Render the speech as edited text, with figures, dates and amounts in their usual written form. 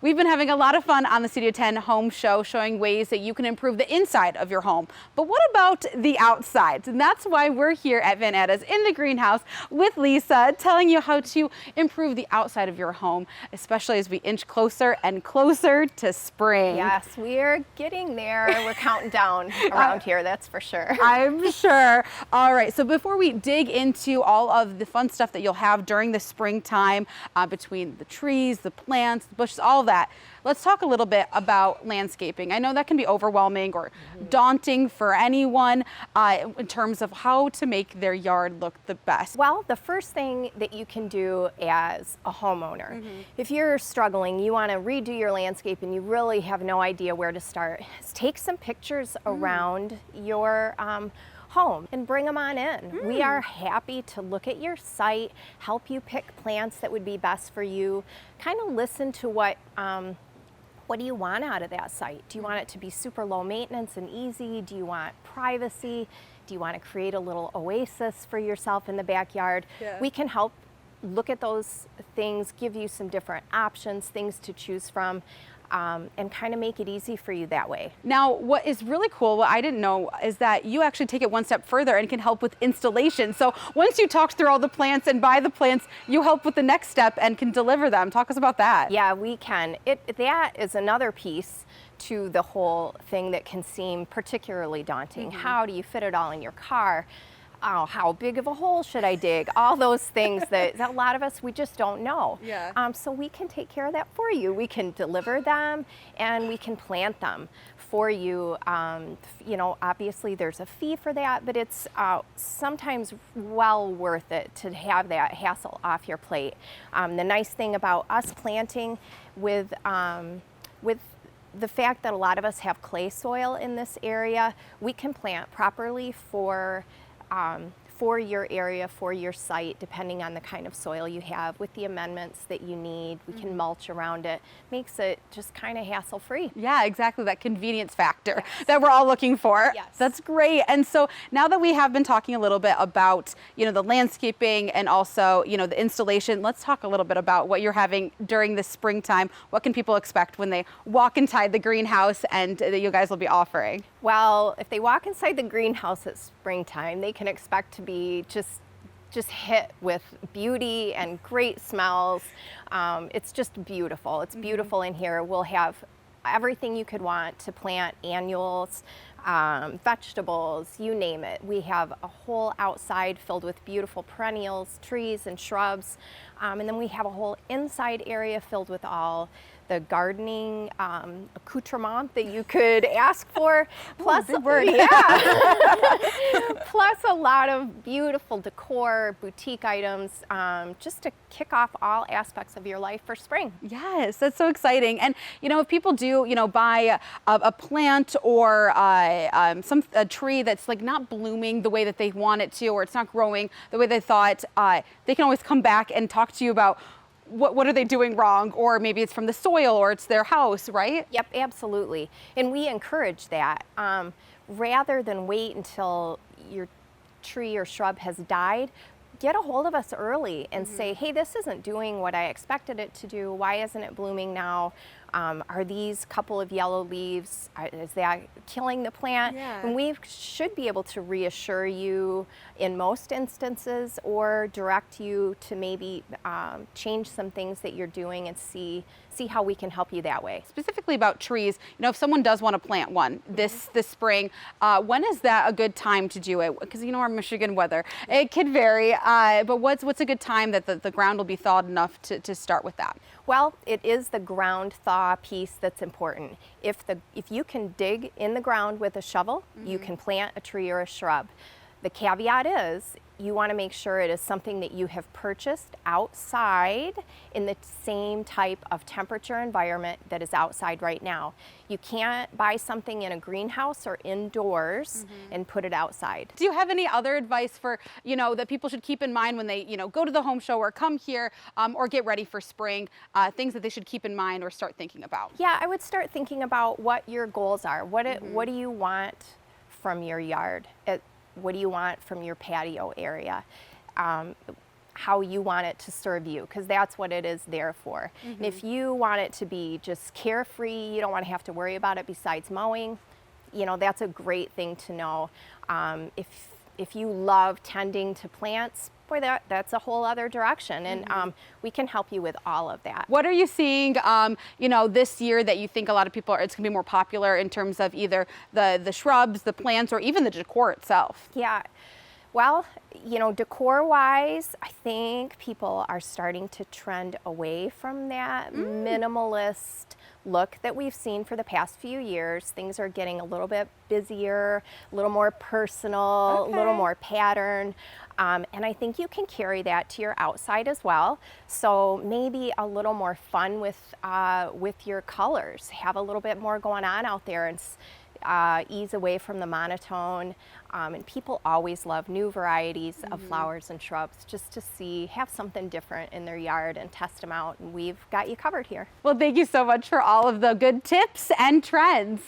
We've been having a lot of fun on the Studio 10 Home Show, showing ways that you can improve the inside of your home. But what about the outside? And that's why we're here at Van Attas in the greenhouse with Lisa, telling you how to improve the outside of your home, especially as we inch closer and closer to spring. Yes, we're getting there. We're counting down around here, that's for sure. I'm sure. All right, so before we dig into all of the fun stuff that you'll have during the springtime, between the trees, the plants, the bushes, all of that, let's talk a little bit about landscaping. I know that can be overwhelming or daunting for anyone in terms of how to make their yard look the best. Well, the first thing that you can do as a homeowner, if you're struggling, you want to redo your landscape and you really have no idea where to start, is take some pictures around your home and bring them on in. We are happy to look at your site, help you pick plants that would be best for you, kind of listen to what do you want out of that site? Do you want it to be super low maintenance and easy? Do you want privacy? Do you want to create a little oasis for yourself in the backyard? Yeah. We can help look at those things, give you some different options, things to choose from, and kind of make it easy for you that way. Now, what is really cool, what I didn't know, is that you actually take it one step further and can help with installation. So once you talk through all the plants and buy the plants, you help with the next step and can deliver them. Talk us about that. Yeah, we can. That is another piece to the whole thing that can seem particularly daunting. How do you fit it all in your car? Oh, how big of a hole should I dig? All those things that a lot of us, we just don't know. Yeah. So we can take care of that for you. We can deliver them and we can plant them for you. You know, obviously there's a fee for that, but it's sometimes well worth it to have that hassle off your plate. The nice thing about us planting with the fact that a lot of us have clay soil in this area, we can plant properly for your area, for your site, depending on the kind of soil you have, with the amendments that you need. We can mulch around it. Makes it just kind of hassle-free. Yeah, exactly, that convenience factor that we're all looking for. Yes. That's great. And so now that we have been talking a little bit about, you know, the landscaping and also, you know, the installation, let's talk a little bit about what you're having during the springtime. What can people expect when they walk inside the greenhouse and that you guys will be offering? Well, if they walk inside the greenhouse at springtime, they can expect to be just hit with beauty and great smells. It's just beautiful. It's beautiful in here. We'll have everything you could want to plant: annuals, vegetables, you name it. We have a whole outside filled with beautiful perennials, trees and shrubs. And then we have a whole inside area filled with all the gardening accoutrement that you could ask for. Plus, big word. Plus a lot of beautiful decor, boutique items, just to kick off all aspects of your life for spring. Yes, that's so exciting. And you know, if people do, you know, buy a plant or a tree that's like not blooming the way that they want it to, or it's not growing the way they thought, they can always come back and talk to you about what are they doing wrong, or maybe it's from the soil or it's their house, right? Yep, absolutely. And we encourage that. Rather than wait until your tree or shrub has died, get a hold of us early and say, hey, this isn't doing what I expected it to do. Why isn't it blooming now? Are these couple of yellow leaves, is that killing the plant? Yeah. And we should be able to reassure you in most instances, or direct you to maybe change some things that you're doing and see how we can help you that way. Specifically about trees, you know, if someone does want to plant one this spring, when is that a good time to do it? Because you know, our Michigan weather, it could vary, but what's a good time that the ground will be thawed enough to start with that? Well, it is the ground thaw piece that's important. If you can dig in the ground with a shovel, you can plant a tree or a shrub. The caveat is you want to make sure it is something that you have purchased outside in the same type of temperature environment that is outside right now. You can't buy something in a greenhouse or indoors and put it outside. Do you have any other advice for, you know, that people should keep in mind when they, you know, go to the home show or come here or get ready for spring, things that they should keep in mind or start thinking about? Yeah, I would start thinking about what your goals are. What do you want from your yard? What do you want from your patio area? how you want it to serve you, because that's what it is there for. And if you want it to be just carefree, you don't want to have to worry about it besides mowing, you know, that's a great thing to know. If you love tending to plants, boy, that's a whole other direction, and we can help you with all of that. What are you seeing, you know, this year that you think a lot of people it's going to be more popular in terms of either the shrubs, the plants, or even the decor itself? Yeah. Well, you know, decor-wise, I think people are starting to trend away from that minimalist look that we've seen for the past few years. Things are getting a little bit busier, a little more personal, a little more pattern. And I think you can carry that to your outside as well. So maybe a little more fun with your colors. Have a little bit more going on out there, and ease away from the monotone. And people always love new varieties of flowers and shrubs, just to have something different in their yard and test them out. And we've got you covered here. Well, thank you so much for all of the good tips and trends.